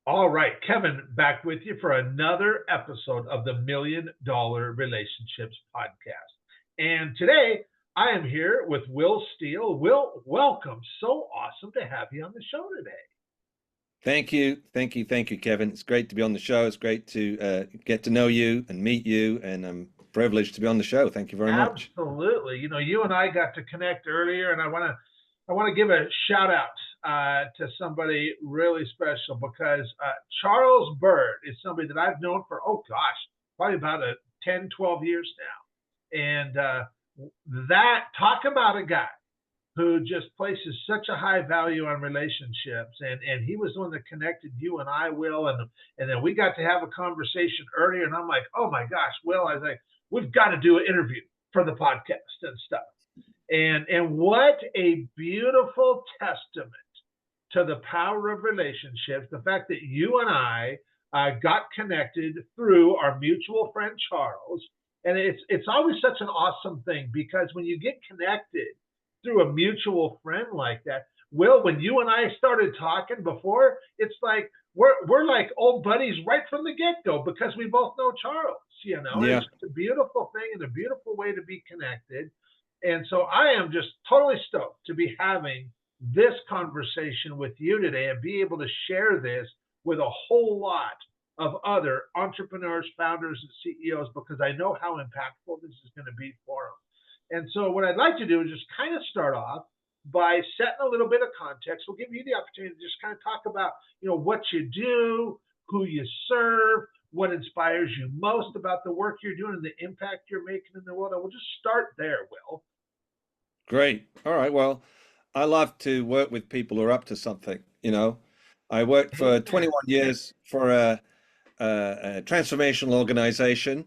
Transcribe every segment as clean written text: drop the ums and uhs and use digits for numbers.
All right, Kevin, back with you for another episode of the $1 Million Relationships Podcast. And today I am here with Will Steele. Will, welcome. So awesome to have you on the show today. Thank you, thank you, thank you, Kevin. It's great to be on the show. It's great to get to know you and meet you, and I'm privileged to be on the show. Thank you very much. Absolutely. You know, you and I got to connect earlier, and I want to give a shout out to somebody really special because Charles Bird is somebody that I've known for, oh gosh, probably about 10, 12 years now. And talk about a guy who just places such a high value on relationships. And he was the one that connected you and I, Will. And then we got to have a conversation earlier. And I'm like, oh my gosh, Will, I was like, we've got to do an interview for the podcast and stuff. And what a beautiful testament to the power of relationships, the fact that you and I got connected through our mutual friend, Charles. And it's always such an awesome thing because when you get connected through a mutual friend like that, Will, when you and I started talking before, it's like we're like old buddies right from the get-go because we both know Charles, you know. Yeah. It's a beautiful thing and a beautiful way to be connected. And so I am just totally stoked to be having this conversation with you today and be able to share this with a whole lot of other entrepreneurs, founders, and CEOs because I know how impactful this is going to be for them. And so what I'd like to do is just kind of start off by setting a little bit of context. We'll give you the opportunity to just kind of talk about, you know, what you do, who you serve, what inspires you most about the work you're doing and the impact you're making in the world. And we'll just start there, Will. Great. All right. Well, I love to work with people who are up to something. You know, I worked for 21 years for a transformational organization.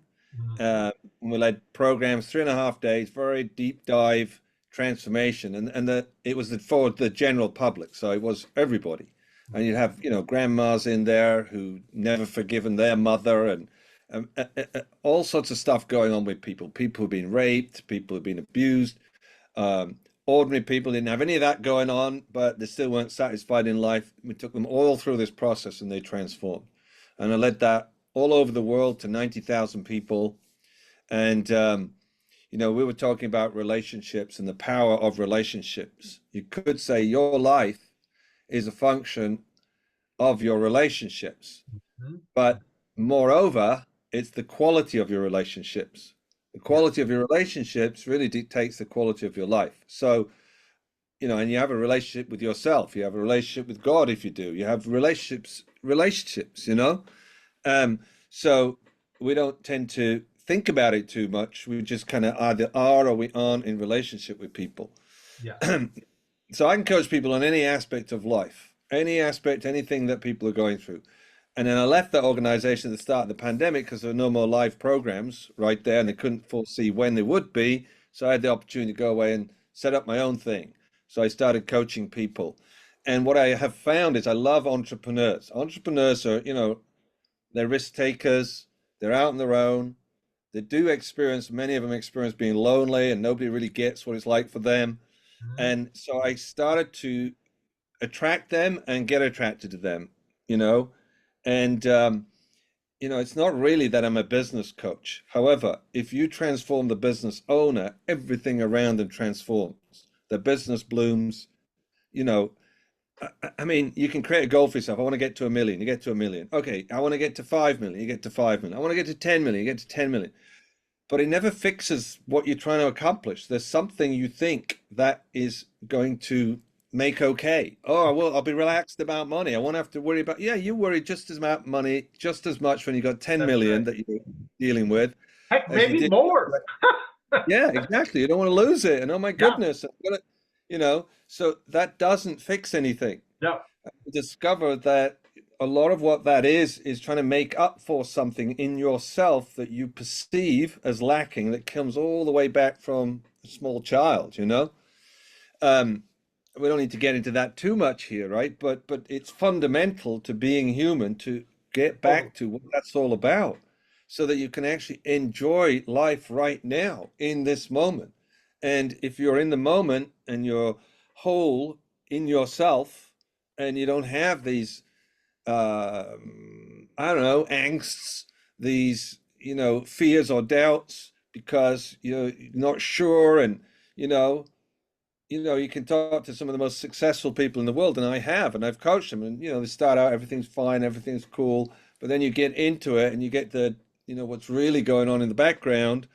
We led programs, 3.5 days, very deep dive transformation, and it was for the general public, so it was everybody. And you'd have, you know, grandmas in there who never forgiven their mother, and all sorts of stuff going on with people who've been raped, people who've been abused. Ordinary people didn't have any of that going on, but they still weren't satisfied in life. We took them all through this process and they transformed. And I led that all over the world to 90,000 people. And, you know, we were talking about relationships and the power of relationships. You could say your life is a function of your relationships, but moreover, it's the quality of your relationships. The quality of your relationships really dictates the quality of your life. So, you know, and you have a relationship with yourself, you have a relationship with God if you do, you have relationships, you know. So we don't tend to think about it too much. We just kind of either are or we aren't in relationship with people. Yeah. So I encourage people on any aspect of life, any aspect, anything that people are going through. And then I left that organization at the start of the pandemic because there were no more live programs right there and they couldn't foresee when they would be. So I had the opportunity to go away and set up my own thing. So I started coaching people. And what I have found is I love entrepreneurs. Entrepreneurs are, you know, they're risk takers. They're out on their own. They do experience, many of them experience being lonely and nobody really gets what it's like for them. And so I started to attract them and get attracted to them, you know. And, you know, it's not really that I'm a business coach. However, if you transform the business owner, everything around them transforms. The business blooms. You know, I mean, you can create a goal for yourself. I want to get to 1 million. You get to 1 million. Okay, I want to get to 5 million. You get to 5 million. I want to get to 10 million. You get to 10 million. But it never fixes what you're trying to accomplish. There's something you think that is going to make okay. Oh, well, I'll be relaxed about money. I won't have to worry about, yeah, you worry just as about money, just as much when you got 10 million that you're dealing with. Heck, maybe more. Yeah, exactly. You don't want to lose it. And oh my goodness, you know, so that doesn't fix anything. No. I discovered that a lot of what that is trying to make up for something in yourself that you perceive as lacking that comes all the way back from a small child, you know? We don't need to get into that too much here, right? But it's fundamental to being human to get back to what that's all about so that you can actually enjoy life right now in this moment. And if you're in the moment and you're whole in yourself and you don't have these I don't know, angsts, these, fears or doubts because you're not sure, and you know, you can talk to some of the most successful people in the world, and I have, and I've coached them, and they start out, everything's fine, everything's cool, but then you get into it and you get what's really going on in the background,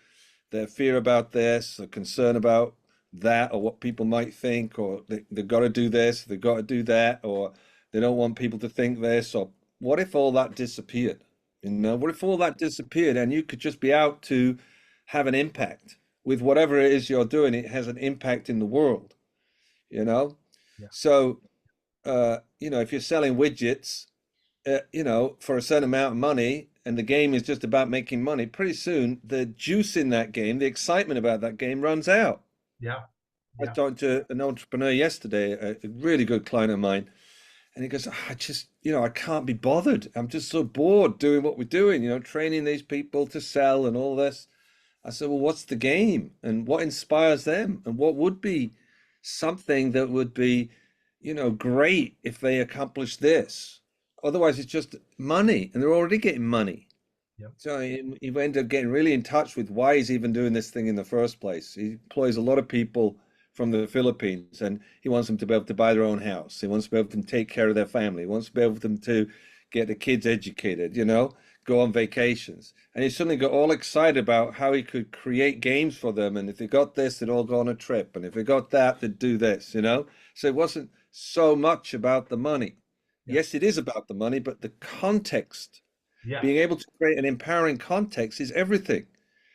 their fear about this, the concern about that, or what people might think, or they've got to do this, they've got to do that, or they don't want people to think this, or what if all that disappeared? What if all that disappeared and you could just be out to have an impact with whatever it is you're doing? It has an impact in the world, you know? Yeah. So, if you're selling widgets, for a certain amount of money, and the game is just about making money, pretty soon the juice in that game, the excitement about that game runs out. Yeah. I was Yeah. talking to an entrepreneur yesterday, a really good client of mine, and he goes, I just, I can't be bothered. I'm just so bored doing what we're doing, training these people to sell and all this. I said, well, what's the game and what inspires them and what would be something that would be, great if they accomplish this? Otherwise, it's just money and they're already getting money. Yep. So he ended up getting really in touch with why he's even doing this thing in the first place. He employs a lot of people from the Philippines, and he wants them to be able to buy their own house. He wants to be able to take care of their family. He wants to be able them to get the kids educated, go on vacations. And he suddenly got all excited about how he could create games for them. And if they got this, they'd all go on a trip. And if they got that, they'd do this. So it wasn't so much about the money. Yeah. Yes, it is about the money, but the context, Yeah. being able to create an empowering context is everything.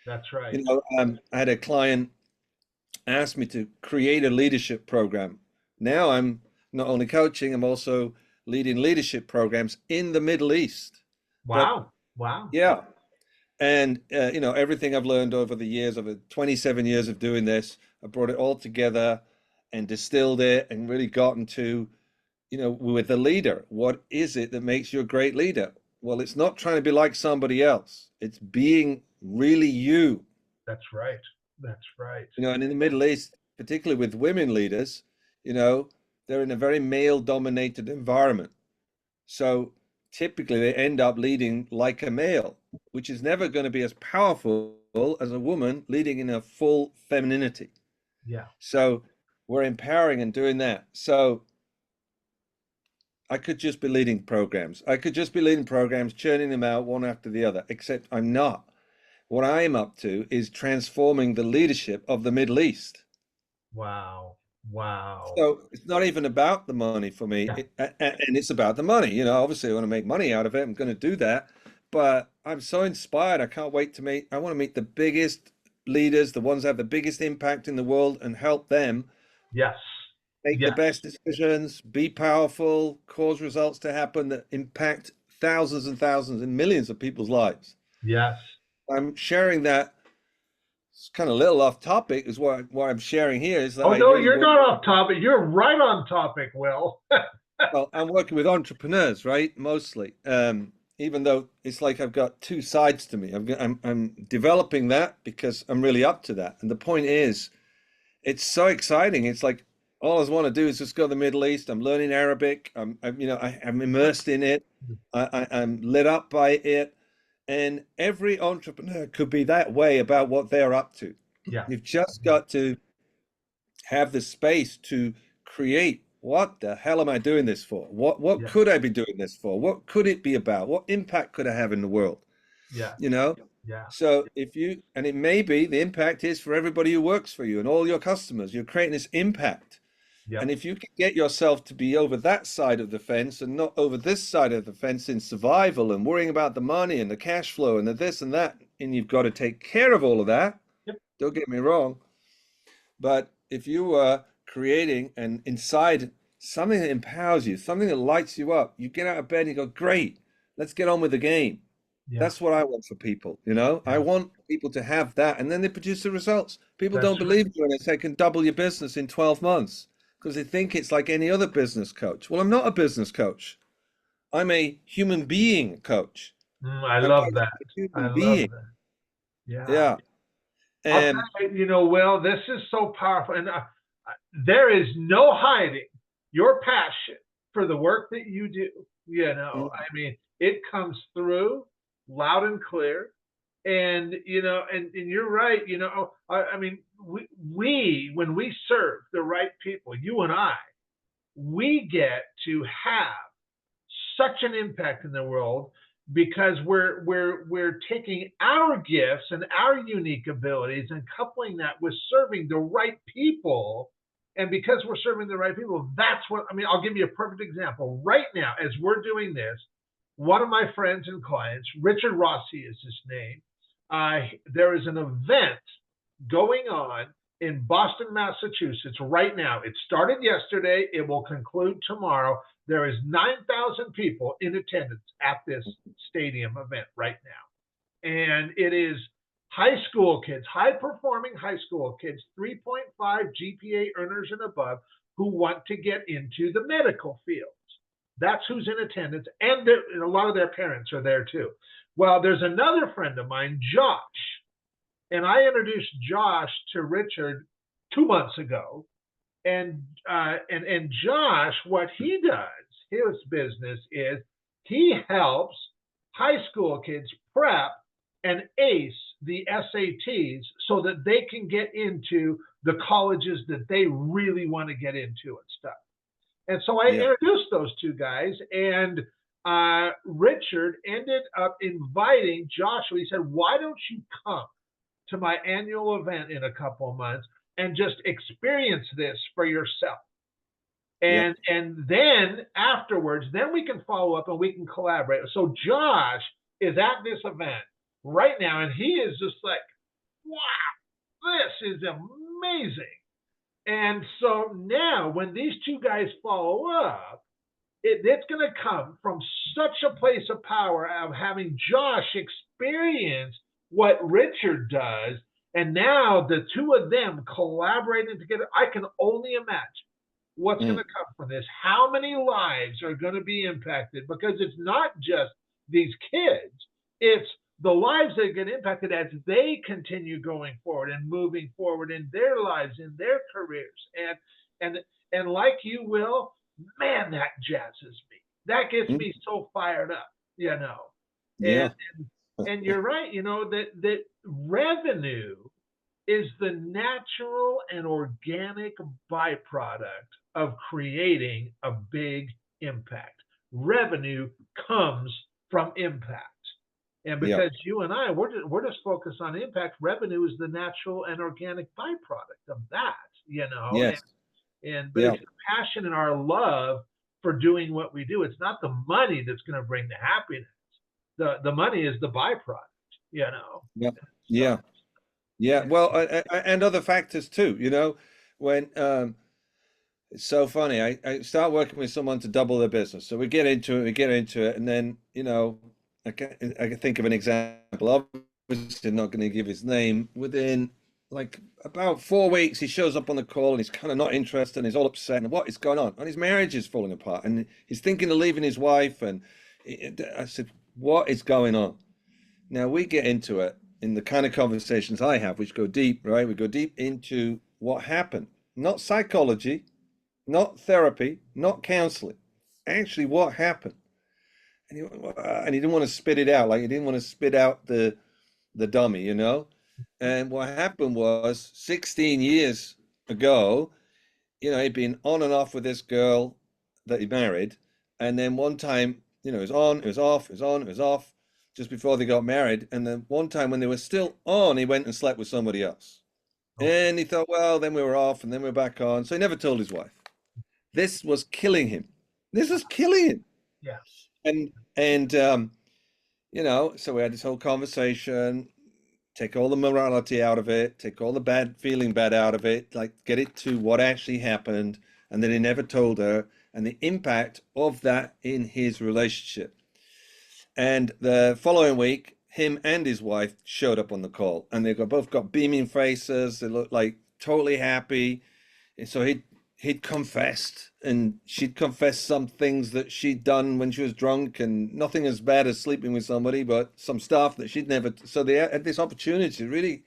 That's right. I had a client asked me to create a leadership program. Now I'm not only coaching, I'm also leading leadership programs in the Middle East. But Wow. Wow. yeah, and everything I've learned over the years, over 27 years of doing this, I brought it all together and distilled it and really gotten to, with the leader, what is it that makes you a great leader? Well, it's not trying to be like somebody else. It's being really you. That's right. That's right. And in the Middle East, particularly with women leaders, they're in a very male-dominated environment. So typically they end up leading like a male, which is never going to be as powerful as a woman leading in a full femininity. Yeah. So we're empowering and doing that. So I could just be leading programs. I could just be leading programs, churning them out one after the other, except I'm not. What I'm up to is transforming the leadership of the Middle East. Wow. Wow. So it's not even about the money for me, Yeah. and it's about the money. Obviously I want to make money out of it. I'm going to do that, but I'm so inspired. I can't wait to meet. I want to meet the biggest leaders, the ones that have the biggest impact in the world, and help them Yes. make the Yes. best decisions, be powerful, cause results to happen that impact thousands and thousands and millions of people's lives. Yes. I'm sharing that. It's kind of a little off topic, is what I'm sharing here is that Oh I no, really you're work. not off topic. You're right on topic, Will. Well, I'm working with entrepreneurs, right? Mostly. Even though it's like I've got two sides to me. I'm developing that because I'm really up to that. And the point is, it's so exciting. It's like all I want to do is just go to the Middle East. I'm learning Arabic. I'm immersed in it. I'm lit up by it. And every entrepreneur could be that way about what they're up to. Yeah. You've just got to have the space to create. What the hell am I doing this for? What Yeah. could I be doing this for? What could it be about? What impact could I have in the world? Yeah. You know? Yeah. So and it may be the impact is for everybody who works for you and all your customers. You're creating this impact. Yeah. And if you can get yourself to be over that side of the fence and not over this side of the fence in survival and worrying about the money and the cash flow and the this and that, and you've got to take care of all of that. Yep. Don't get me wrong. But if you are creating and inside something that empowers you, something that lights you up, you get out of bed and you go, great, let's get on with the game. Yeah. That's what I want for people. I want people to have that, and then they produce the results. People That's don't believe you when I say I can double your business in 12 months because they think it's like any other business coach. Well, I'm not a business coach. I'm a human being coach. I I'm love that. a I human love being. that. Yeah. Yeah. I'll And tell you, Will, this is so powerful. And there is no hiding your passion for the work that you do. Mm. I mean, it comes through loud and clear. And and you're right. I mean, when we serve the right people, you and I, we get to have such an impact in the world because we're taking our gifts and our unique abilities and coupling that with serving the right people. And because we're serving the right people, that's what I mean. I'll give you a perfect example right now as we're doing this. One of my friends and clients, Richard Rossi is his name. There is an event going on in Boston, Massachusetts right now. It started yesterday. It will conclude tomorrow. There is 9,000 people in attendance at this stadium event right now. And it is high school kids, high performing high school kids, 3.5 GPA earners and above, who want to get into the medical fields. That's who's in attendance. And a lot of their parents are there too. Well, there's another friend of mine, Josh, and I introduced Josh to Richard 2 months ago. And Josh, what he does, his business is he helps high school kids prep and ace the SATs so that they can get into the colleges that they really want to get into and stuff. And so I Yeah. introduced those two guys, and Richard ended up inviting Joshua. He said, "Why don't you come to my annual event in a couple of months and just experience this for yourself?" Yeah. And then afterwards, then we can follow up and we can collaborate. So Josh is at this event right now, and he is just like, wow, this is amazing. And so now when these two guys follow up, it's going to come from such a place of power of having Josh experience what Richard does. And now the two of them collaborating together, I can only imagine what's going Mm. to come from this. How many lives are going to be impacted? Because it's not just these kids, it's the lives that get impacted as they continue going forward and moving forward in their lives, in their careers. And and like you will, man, that jazzes me. That gets Mm. me so fired up, you know. And Yeah. and you're right, that revenue is the natural and organic byproduct of creating a big impact. Revenue comes from impact. And Yeah. because you and I, we're just focused on impact, revenue is the natural and organic byproduct of that, you know. Yes. But Yeah. it's the passion and our love for doing what we do. It's not the money that's going to bring the happiness. The money is the byproduct, you know. Yeah. So Yeah. Yeah. yeah. Well, and other factors too, when it's so funny. I start working with someone to double their business. So we get into it, and then, I can think of an example. Obviously, not going to give his name. Within like about 4 weeks, he shows up on the call and he's kind of not interested and he's all upset and what is going on? And his marriage is falling apart and he's thinking of leaving his wife. And I said, what is going on? Now we get into it in the kind of conversations I have, which go deep, right? We go deep into what happened, not psychology, not therapy, not counseling. Actually, what happened? And he didn't want to spit it out, like he didn't want to spit out the dummy, you know? And what happened was 16 years ago, he'd been on and off with this girl that he married. And then one time, it was on, it was off, it was on, it was off, just before they got married. And then one time when they were still on, he went and slept with somebody else. Okay. And he thought, well, then we were off and then we were back on. So he never told his wife. This was killing him. This was killing him. Yeah. And so we had this whole conversation, take all the morality out of it, take all the feeling bad out of it, like get it to what actually happened, and then he never told her, and the impact of that in his relationship. And the following week, him and his wife showed up on the call, and both got beaming faces. They looked like totally happy. And so he'd confessed, and she'd confessed some things that she'd done when she was drunk, and nothing as bad as sleeping with somebody, but some stuff that she'd never. So they had this opportunity to really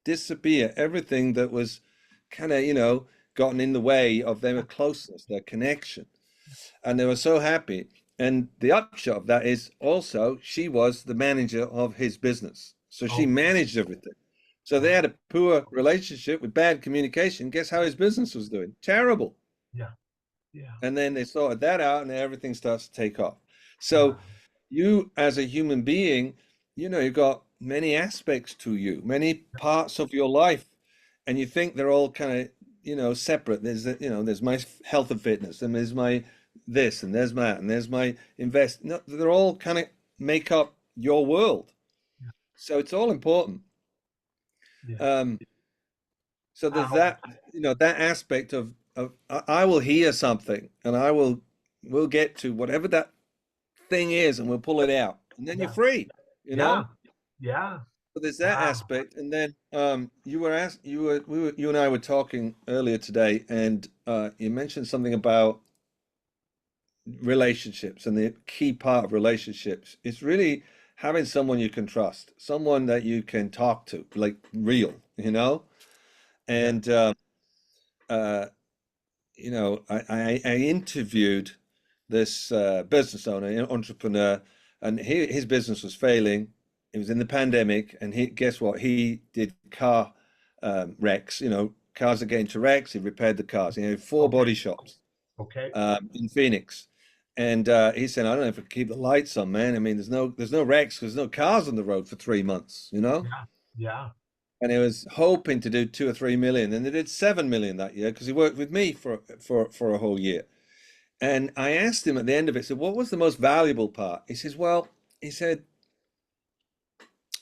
disappear everything that was kind of, gotten in the way of their closeness, their connection. and they were so happy. And the upshot of that is also she was the manager of his business. So she Okay. managed everything. So they Yeah. had a poor relationship with bad communication. Guess how his business was doing? Terrible. Yeah. Yeah. And then they sorted that out and everything starts to take off. So Wow. you as a human being, you've got many aspects to you, many parts of your life, and you think they're all kind of, separate. There's my health and fitness, and there's my this, and there's that, and there's my invest. No, they're all kind of make up your world. Yeah. So it's all important. Yeah. Um, so there's Wow. that aspect of I will hear something and we'll get to whatever that thing is and we'll pull it out and then you're Yeah. free, you Yeah. know? Yeah. So there's that Wow. aspect. And then you and I were talking earlier today and you mentioned something about relationships, and the key part of relationships is really having someone you can trust, someone that you can talk to, like real, Yeah. and uh, I interviewed this business owner, entrepreneur, and his business was failing. It was in the pandemic, and guess what? He did car wrecks. Cars that get into wrecks. He repaired the cars. He had four Okay. body shops Okay. in Phoenix, and he said, "I don't know if I can keep the lights on, man. I mean, there's no wrecks because there's no cars on the road for 3 months, you know." Yeah. Yeah. And he was hoping to do 2 or 3 million, and they did 7 million that year because he worked with me for a whole year. And I asked him at the end of it, said, "What was the most valuable part?" He says, "Well," he said,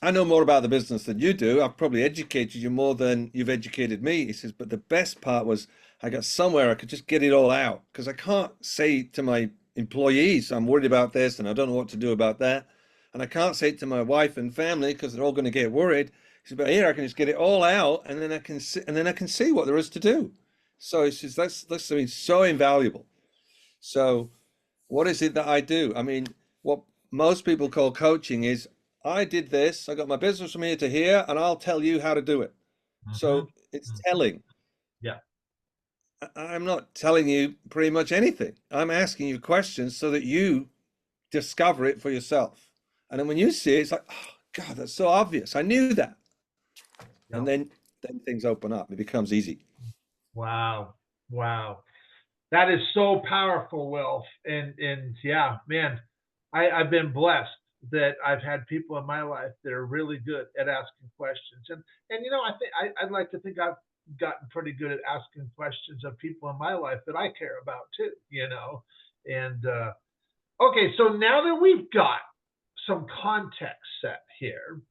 "I know more about the business than you do. I've probably educated you more than you've educated me." He says, "But the best part was I got somewhere I could just get it all out because I can't say to my employees, I'm worried about this and I don't know what to do about that. And I can't say it to my wife and family because they're all going to get worried." He said, "But here I can just get it all out and then I can see what there is to do." So he says, that's something so invaluable. So what is it that I do? I mean, what most people call coaching is I did this, I got my business from here to here, and I'll tell you how to do it. Hmm. So it's telling. Yeah. I'm not telling you pretty much anything. I'm asking you questions so that you discover it for yourself. And then when you see it, it's like, oh, God, that's so obvious. I knew that. Yeah. And then things open up. It becomes easy. Wow. Wow. That is so powerful, Will. And yeah, man, I've been blessed that I've had people in my life that are really good at asking questions. And I think I'd like to think I've gotten pretty good at asking questions of people in my life that I care about too. And okay, so now that we've got some context set here,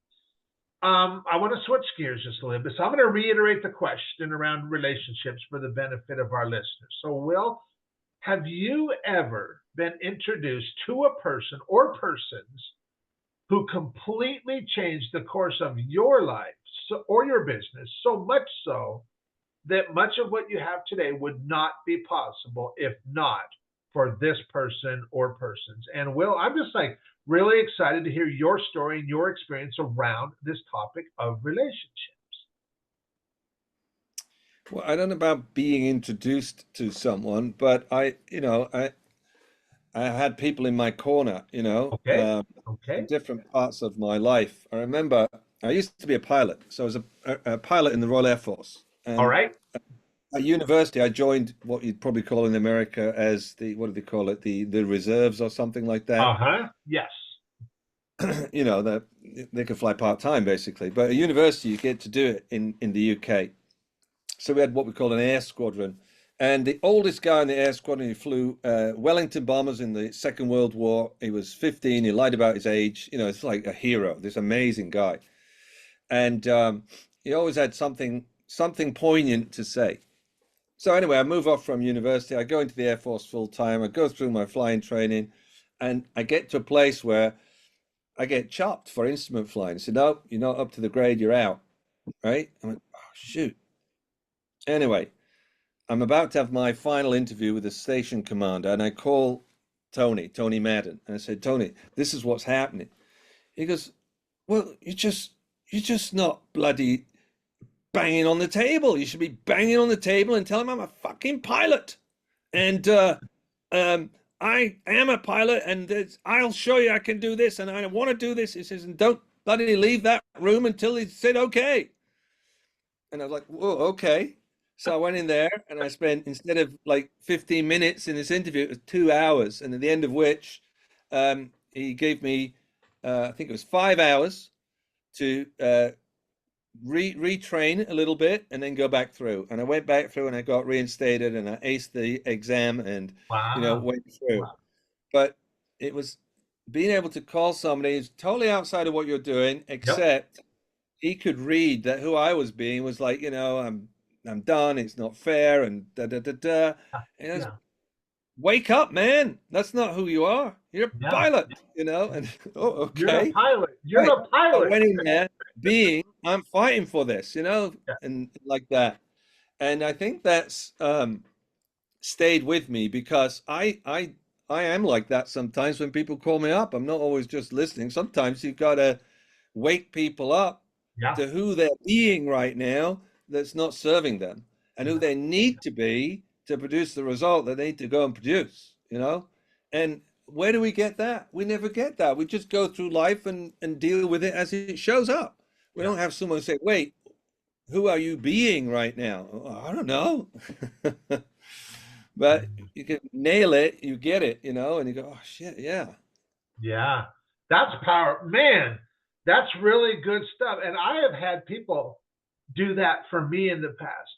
I want to switch gears just a little bit. So I'm going to reiterate the question around relationships for the benefit of our listeners. So, Will, have you ever been introduced to a person or persons who completely changed the course of your life or your business, so much so that much of what you have today would not be possible if not for this person or persons? And Will, I'm just like really excited to hear your story and your experience around this topic of relationships. Well, I don't know about being introduced to someone, but I had people in my corner, Okay. in Okay. different parts of my life. I remember I used to be a pilot, so I was a pilot in the Royal Air Force. All And right. at university, I joined what you'd probably call in America as what do they call it? The reserves or something like that. Uh-huh. Yes. That they could fly part-time basically. But at university, you get to do it in the UK. So we had what we call an air squadron. And the oldest guy in the air squadron, he flew Wellington bombers in the Second World War. He was 15. He lied about his age. It's like a hero, this amazing guy. And he always had something poignant to say. So anyway, I move off from university. I go into the Air Force full time. I go through my flying training, and I get to a place where I get chopped for instrument flying. So no, you're not up to the grade. You're out. Right? I went, oh shoot. Anyway, I'm about to have my final interview with the station commander, and I call Tony Madden, and I said, "Tony, this is what's happening." He goes, "Well, you're just not bloody banging on the table. You should be banging on the table and telling him I'm a fucking pilot." And I am a pilot, and I'll show you I can do this, and I want to do this. He says, and don't bloody leave that room until he said okay. And I was like, whoa, okay. So I went in there and I spent, instead of like 15 minutes in this interview, it was 2 hours. And at the end of which, he gave me, I think it was 5 hours to retrain a little bit and then go back through. And I went back through and I got reinstated and I aced the exam and, Wow. went through. Wow. But it was being able to call somebody who's totally outside of what you're doing, Yep. except he could read that who I was being was like, I'm done, it's not fair, and da da da da. And I was, Yeah. wake up, man. That's not who you are. You're a Yeah. pilot. And oh, You're a okay. pilot. You're Right. a I pilot. went in there being, I'm fighting for this, Yeah. and like that. And I think that's stayed with me because I am like that sometimes when people call me up. I'm not always just listening. Sometimes you've got to wake people up Yeah. to who they're being right now that's not serving them and who Yeah. they need to be to produce the result that they need to go and produce. And where do we get that? We never get that. We just go through life and deal with it as it shows up. We Yeah. don't have someone say, wait, who are you being right now? "Oh, I don't know." But you can nail it, you get it, and you go, oh shit, yeah. Yeah. That's power. Man, that's really good stuff. And I have had people do that for me in the past.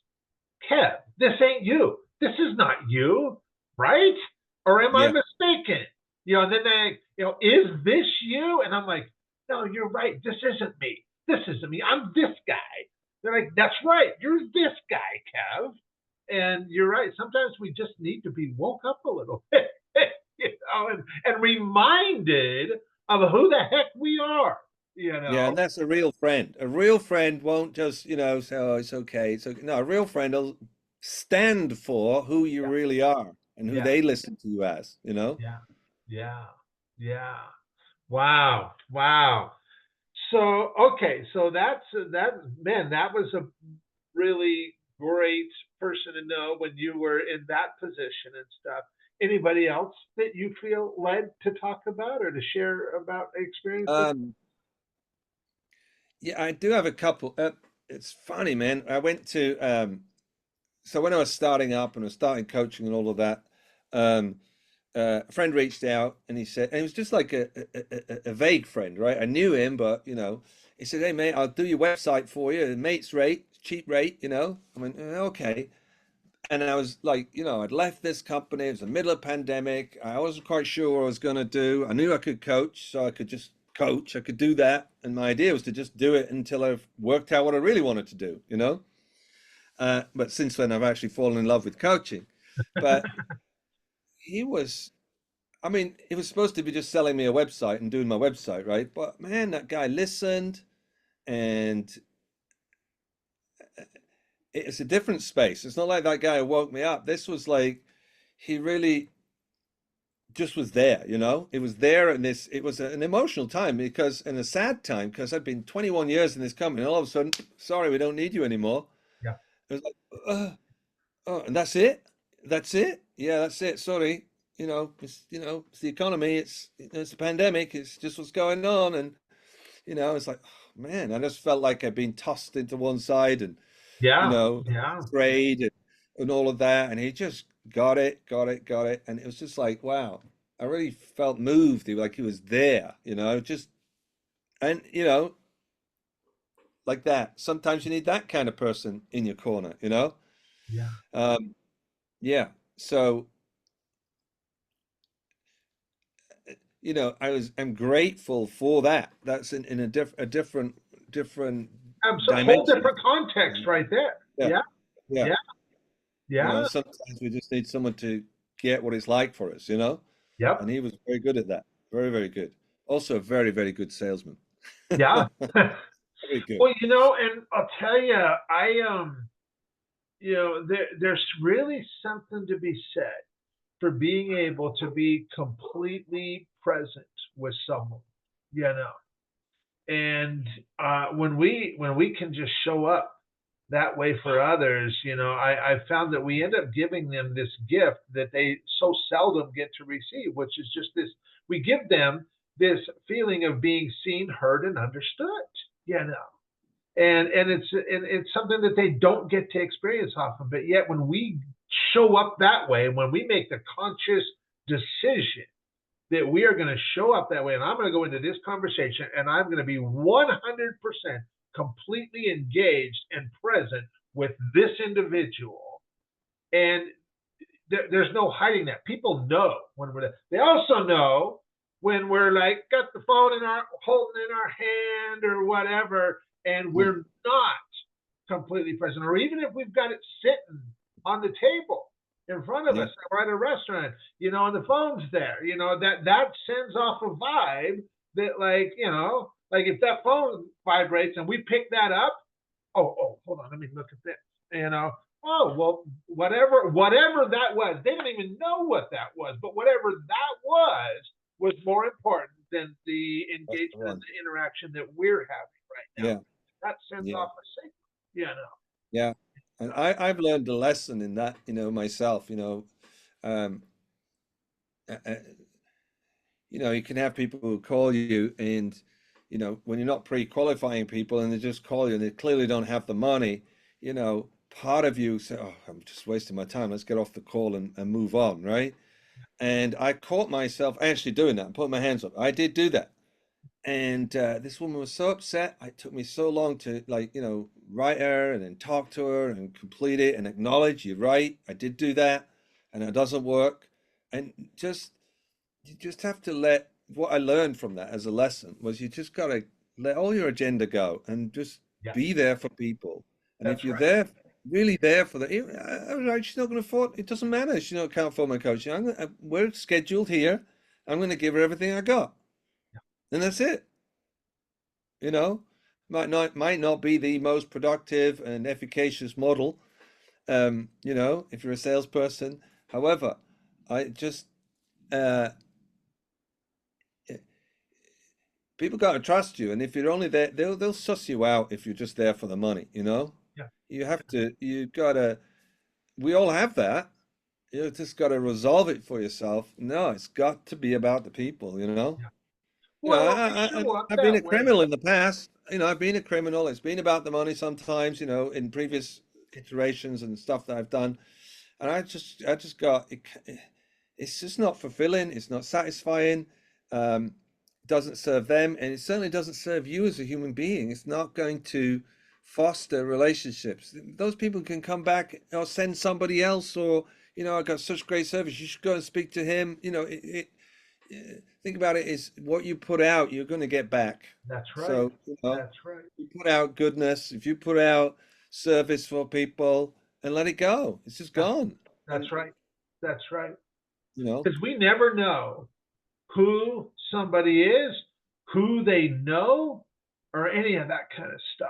Kev, this ain't you. This is not you, right? Or am I Yeah. mistaken? And then is this you? And I'm like, no, you're right. This isn't me. This isn't me. I'm this guy. They're like, that's right. You're this guy, Kev. And you're right. Sometimes we just need to be woke up a little bit, and reminded of who the heck we are. You Yeah, know. and that's a real friend. A real friend won't just say, oh, it's okay. It's okay. No, a real friend will stand for who you Yeah. really are and who Yeah. they listen to you as. Yeah. Yeah. Yeah. Wow. Wow. So okay, so that man, that was a really great person to know when you were in that position and stuff. Anybody else that you feel led to talk about or to share about experiences? Um, yeah, I do have a couple. It's funny, man. I went to so when I was starting up and I was starting coaching and all of that, um, a friend reached out and he said, and it was just like a vague friend, right? I knew him, but he said, "Hey, mate, I'll do your website for you, mate's rate, cheap rate." I went, "Okay." And I was like, I'd left this company. It was the middle of pandemic. I wasn't quite sure what I was going to do. I knew I could coach, so I could just coach. I could do that. And my idea was to just do it until I've worked out what I really wanted to do. But since then, I've actually fallen in love with coaching. But he was, I mean, he was supposed to be just selling me a website and doing my website, right? But man, that guy listened, and it's a different space. It's not like that guy who woke me up. This was like, he really just was there. It was there, and it was an emotional time and a sad time because I'd been 21 years in this company, and all of a sudden, sorry, we don't need you anymore. Yeah. It was like, oh, and that's it. That's it. Yeah, that's it. Sorry. It's the economy. It's the pandemic. It's just what's going on, and it's like, oh, man, I just felt like I'd been tossed into one side and you Yeah. know, Yeah. trade and all of that. And he just got it, got it, got it. And it was just like, wow, I really felt moved. Like he was there, just, and, like that. Sometimes you need that kind of person in your corner. Yeah. Um, yeah. So, I'm grateful for that. That's in a different Whole dimension. different context right there. Yeah. Yeah. Yeah. Yeah. Yeah. Sometimes we just need someone to get what it's like for us. And Yep. he was very good at that. Very, very good. Also a very, very good salesman. Yeah. Very good. Well, and I'll tell you, there's really something to be said for being able to be completely present with someone, you know. And when we can just show up, that way for others, I found that we end up giving them this gift that they so seldom get to receive, which is just this, we give them this feeling of being seen, heard, and understood, you know. And it's something that they don't get to experience often. But yet when we show up that way, when we make the conscious decision that we are going to show up that way, and I'm going to go into this conversation and I'm going to be 100% completely engaged and present with this individual. And there's no hiding that. People know when we're there. They also know when we're like got the phone holding in our hand or whatever, and we're not completely present, or even if we've got it sitting on the table in front of us, we're at a restaurant, and the phone's there, that sends off a vibe that, like if that phone vibrates and we pick that up, oh, hold on, let me look at this, oh, well, whatever that was, they didn't even know what that was, but whatever that was more important than the engagement and the interaction that we're having right now. Yeah. That sends off a signal, Yeah. And I've learned a lesson in that, myself, um, you can have people who call you and, when you're not pre-qualifying people and they just call you and they clearly don't have the money, part of you say, oh, I'm just wasting my time. Let's get off the call and move on, right? And I caught myself actually doing that and putting my hands up. I did do that. And this woman was so upset. It took me so long to write her and then talk to her and complete it and acknowledge you're right. I did do that and it doesn't work. And you just have to let what I learned from that as a lesson was you just got to let all your agenda go and just be there for people. And if you're there, really there for she's not going to afford, it doesn't matter. She can't afford my coaching. We're scheduled here. I'm going to give her everything I got. And that's it. Might not be the most productive and efficacious model, if you're a salesperson. However, I just people got to trust you, and if you're only there, they'll suss you out if you're just there for the money. You gotta. We all have that. You just got to resolve it for yourself. No, it's got to be about the people. Well, I've been a criminal in the past. I've been a criminal. It's been about the money sometimes, in previous iterations and stuff that I've done. And I just got, it's just not fulfilling. It's not satisfying. Doesn't serve them. And it certainly doesn't serve you as a human being. It's not going to foster relationships. Those people can come back or send somebody else or, I got such great service. You should go and speak to him. Think about it, is what you put out, you're going to get back. That's right. So, that's right. You put out goodness, if you put out service for people and let it go, it's just gone. That's right. That's right. Because we never know who somebody is, who they know, or any of that kind of stuff.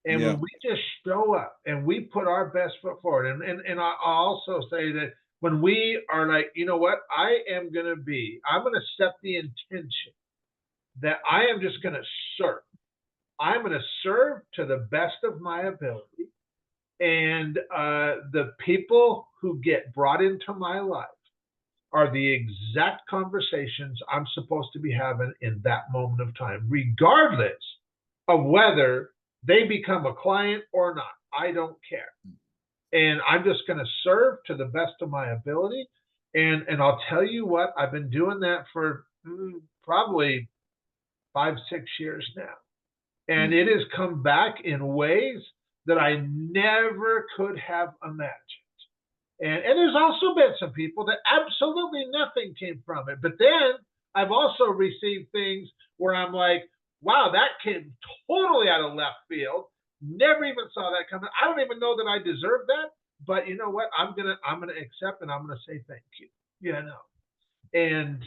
And when we just show up and we put our best foot forward, and I also say that when we are like, you know what, I'm going to set the intention that I am just going to serve. I'm going to serve to the best of my ability. And the people who get brought into my life are the exact conversations I'm supposed to be having in that moment of time, regardless of whether they become a client or not. I don't care. And I'm just going to serve to the best of my ability. And I'll tell you what, I've been doing that for probably 5-6 years now. And it has come back in ways that I never could have imagined. And there's also been some people that absolutely nothing came from it. But then I've also received things where I'm like, wow, that came totally out of left field. Never even saw that coming. I don't even know that I deserve that, but you know what? I'm gonna accept and I'm gonna say thank you. And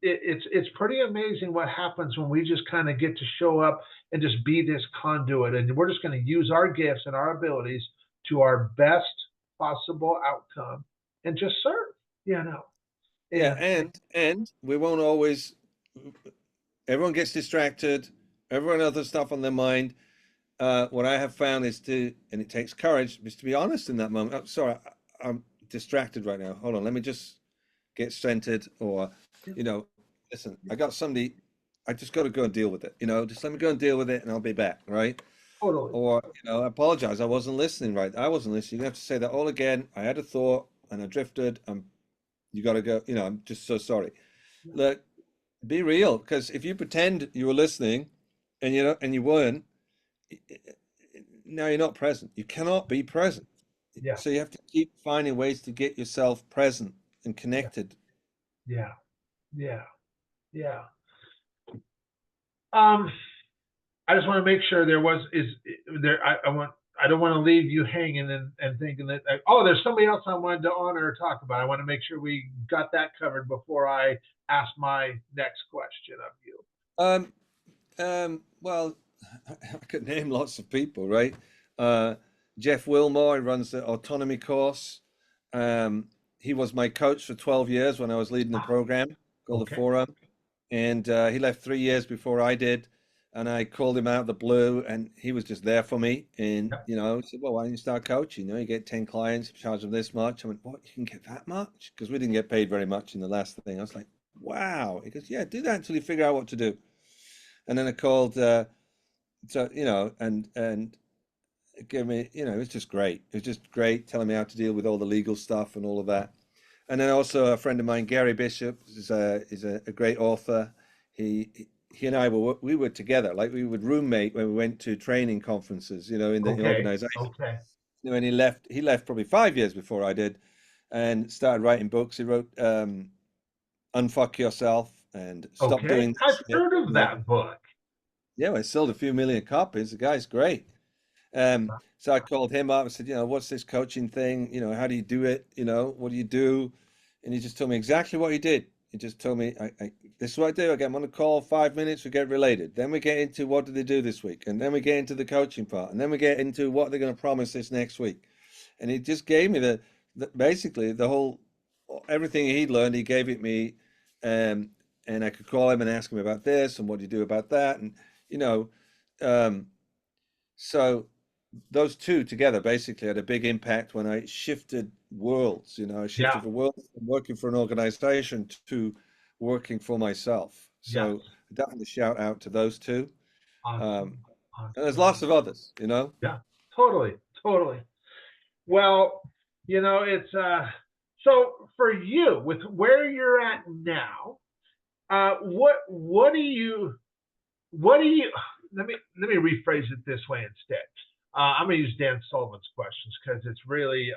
it's pretty amazing what happens when we just kind of get to show up and just be this conduit, and we're just going to use our gifts and our abilities to our best possible outcome and just serve. And we won't always. Everyone gets distracted. Everyone has other stuff on their mind. what I have found is to, and it takes courage, is to be honest in that moment. I'm sorry, I'm distracted right now. Hold on, let me just get centered, or, you know, listen, I got somebody, I just got to go and deal with it. Just let me go and deal with it, and I'll be back, right? Totally. Or, I apologize, I wasn't listening right. I wasn't listening. You have to say that all again. I had a thought and I drifted. You got to go. I'm just so sorry. Yeah. Look, be real, because if you pretend you were listening and you weren't, now you're not present. You cannot be present. Yeah. So you have to keep finding ways to get yourself present and Yeah. connected. Yeah. Yeah. Yeah. Um, I just want to make sure there was is there. I don't want to leave you hanging and thinking that like, oh, there's somebody else I wanted to honor or talk about. I want to make sure we got that covered before I ask my next question of you. Um, well, I could name lots of people, right? Uh, Jeff Wilmore, he runs the autonomy course. Um, he was my coach for 12 years when I was leading the Ah, program called the okay. Forum. And he left 3 years before I did. And I called him out of the blue, and he was just there for me. And, Yep. he said, well, why don't you start coaching? You get 10 clients, charge them this much. I went, what? You can get that much? Because we didn't get paid very much in the last thing. I was like, wow. He goes, yeah, do that until you figure out what to do. And then I called, and it gave me, it was just great. It was just great telling me how to deal with all the legal stuff and all of that. And then also a friend of mine, Gary Bishop, is a great author. He and I we were together, like we would roommate when we went to training conferences, in the Okay. organization. Okay. When he left probably 5 years before I did, and started writing books. He wrote Unfuck Yourself and Stop Okay. Doing I've That Shit. heard of that book. Yeah, well, it sold a few million copies. The guy's great. So I called him up and said, what's this coaching thing? How do you do it? What do you do? And he just told me exactly what he did. He just told me, this is what I do. I get them on a call, 5 minutes, we get related. Then we get into what did they do this week? And then we get into the coaching part. And then we get into what they're going to promise this next week. And he just gave me basically the whole, everything he'd learned, he gave it me. Um, and I could call him and ask him about this and what do you do about that? And, you know, um, so those two together basically had a big impact when I shifted worlds. I Yeah. shifted the world from working for an organization to working for myself. Yes. So definitely shout out to those two. Um, Awesome. and there's Awesome. lots of others. Yeah. Totally. Totally. Well, it's so for you with where you're at now, what do you let me rephrase it this way instead. I'm gonna use Dan Sullivan's questions because it's really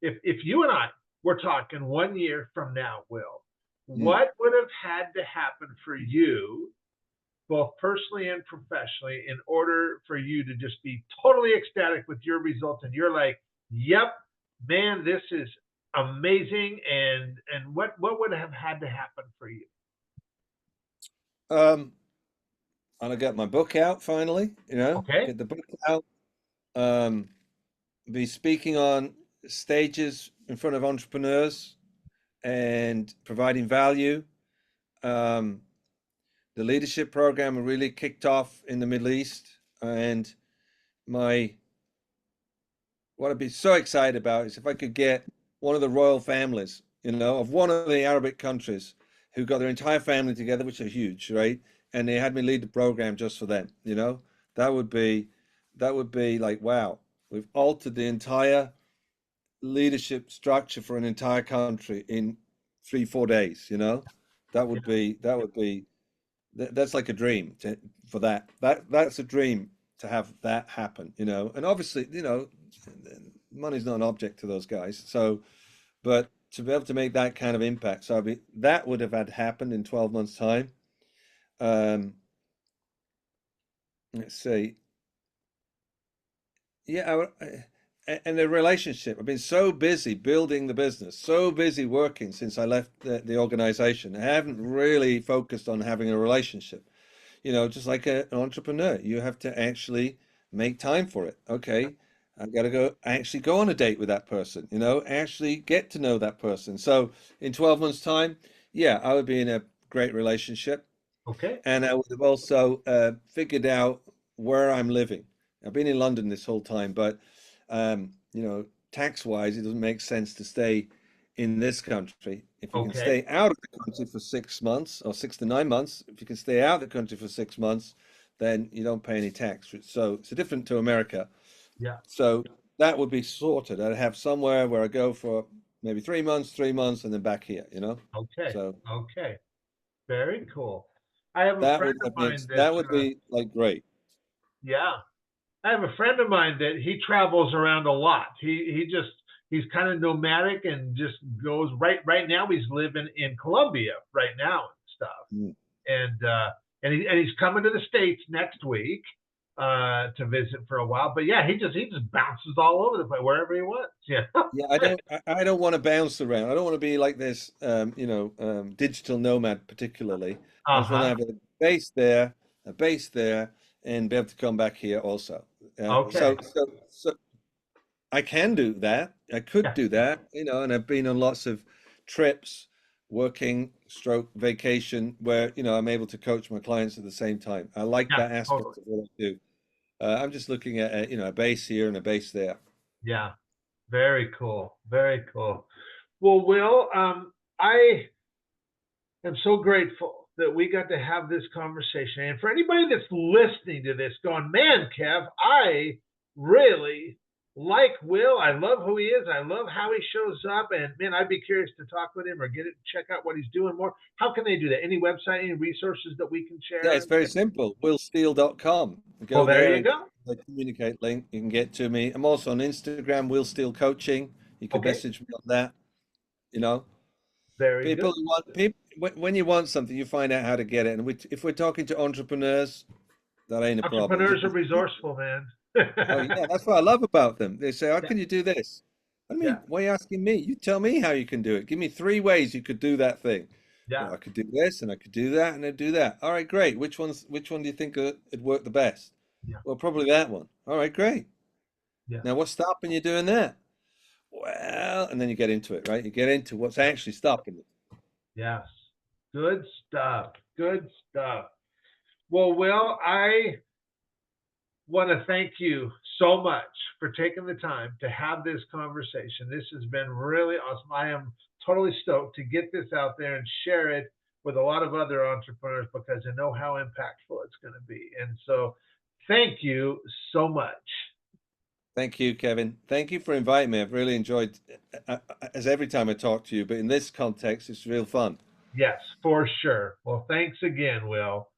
if you and I were talking 1 year from now, Will, Mm. what would have had to happen for you both personally and professionally in order for you to just be totally ecstatic with your results and you're like, yep, man, this is amazing, and what would have had to happen for you? Um, and I get my book out finally, Okay. get the book out, um, be speaking on stages in front of entrepreneurs and providing value. Um, the leadership program really kicked off in the Middle East, and my what I'd be so excited about is if I could get one of the royal families, of one of the Arabic countries who got their entire family together, which are huge, right? And they had me lead the program just for them. That would be that would be like, wow, we've altered the entire leadership structure for an entire country in 3 4 days. That would be that's like a dream for that's a dream to have that happen. And obviously, money's not an object to those guys. So, but to be able to make that kind of impact, so that would have had happened in 12 months' time. Um, let's see. Yeah, and the relationship. I've been so busy building the business, so busy working since I left the organization. I haven't really focused on having a relationship. Just like an entrepreneur, you have to actually make time for it. Okay, I got to actually go on a date with that person, actually get to know that person. So in 12 months' time, yeah, I would be in a great relationship. Okay. And I would have also figured out where I'm living. I've been in London this whole time, but you know, tax-wise, it doesn't make sense to stay in this country. If you can Okay. stay out of the country for 6 months or 6 to 9 months, if you can stay out of the country for 6 months, then you don't pay any tax. So it's different to America. Yeah. So that would be sorted. I'd have somewhere where I go for maybe 3 months, and then back here, you know? Okay. So Okay. Very cool. I have a friend of mine that, that would be like great. yeah, I have a friend of mine that he travels around a lot. He's kind of nomadic and just goes right now he's living in Colombia right now and stuff. Mm. And he's coming to the States next week to visit for a while. But yeah, he just bounces all over the place wherever he wants. Yeah. Yeah, I don't want to bounce around. I don't want to be like this, digital nomad particularly. I just want to Uh-huh. have a base there, and be able to come back here also. Okay. So I can do that. I could Yeah. do that, and I've been on lots of trips, working stroke vacation, where, I'm able to coach my clients at the same time. I like Yeah. that Totally. aspect of what I do. I'm just looking at, a base here and a base there. Yeah. Very cool. Very cool. Well, Will, I am so grateful that we got to have this conversation. And for anybody that's listening to this, going, man, Kev, I really like Will. I love who he is. I love how he shows up. And man, I'd be curious to talk with him or check out what he's doing more. How can they do that? Any website, any resources that we can Yeah, share? it's very simple. WillSteele.com. Well, Go there there you and go. the communicate link. You can get to me. I'm also on Instagram, Will Steele Coaching. You can Okay. message me on that. You know, Very good. people want people when you want something, you find out how to get it. And if we're talking to entrepreneurs, that ain't a problem. Entrepreneurs are resourceful, man. Oh yeah, that's what I love about them. They say, "How Yeah. can you do this?" I Yeah. mean, why are you asking me? You tell me how you can do it. Give me 3 ways you could do that thing. Yeah. I could do this, and I could do that, and I'd do that. All right, great. Which one do you think would work the best? Yeah. Well, probably that one. All right, great. Yeah. Now, what's stopping you doing that? Well, and then you get into it, right? You get into what's actually stopping you. Yes. Good stuff. Good stuff. Well, Will, I want to thank you so much for taking the time to have this conversation. This has been really awesome. I am totally stoked to get this out there and share it with a lot of other entrepreneurs because I know how impactful it's going to be. And so, thank you so much. Thank you, Kevin. Thank you for inviting me. I've really enjoyed, as every time I talk to you, but in this context, it's real fun. Yes, for sure. Well, thanks again, Will.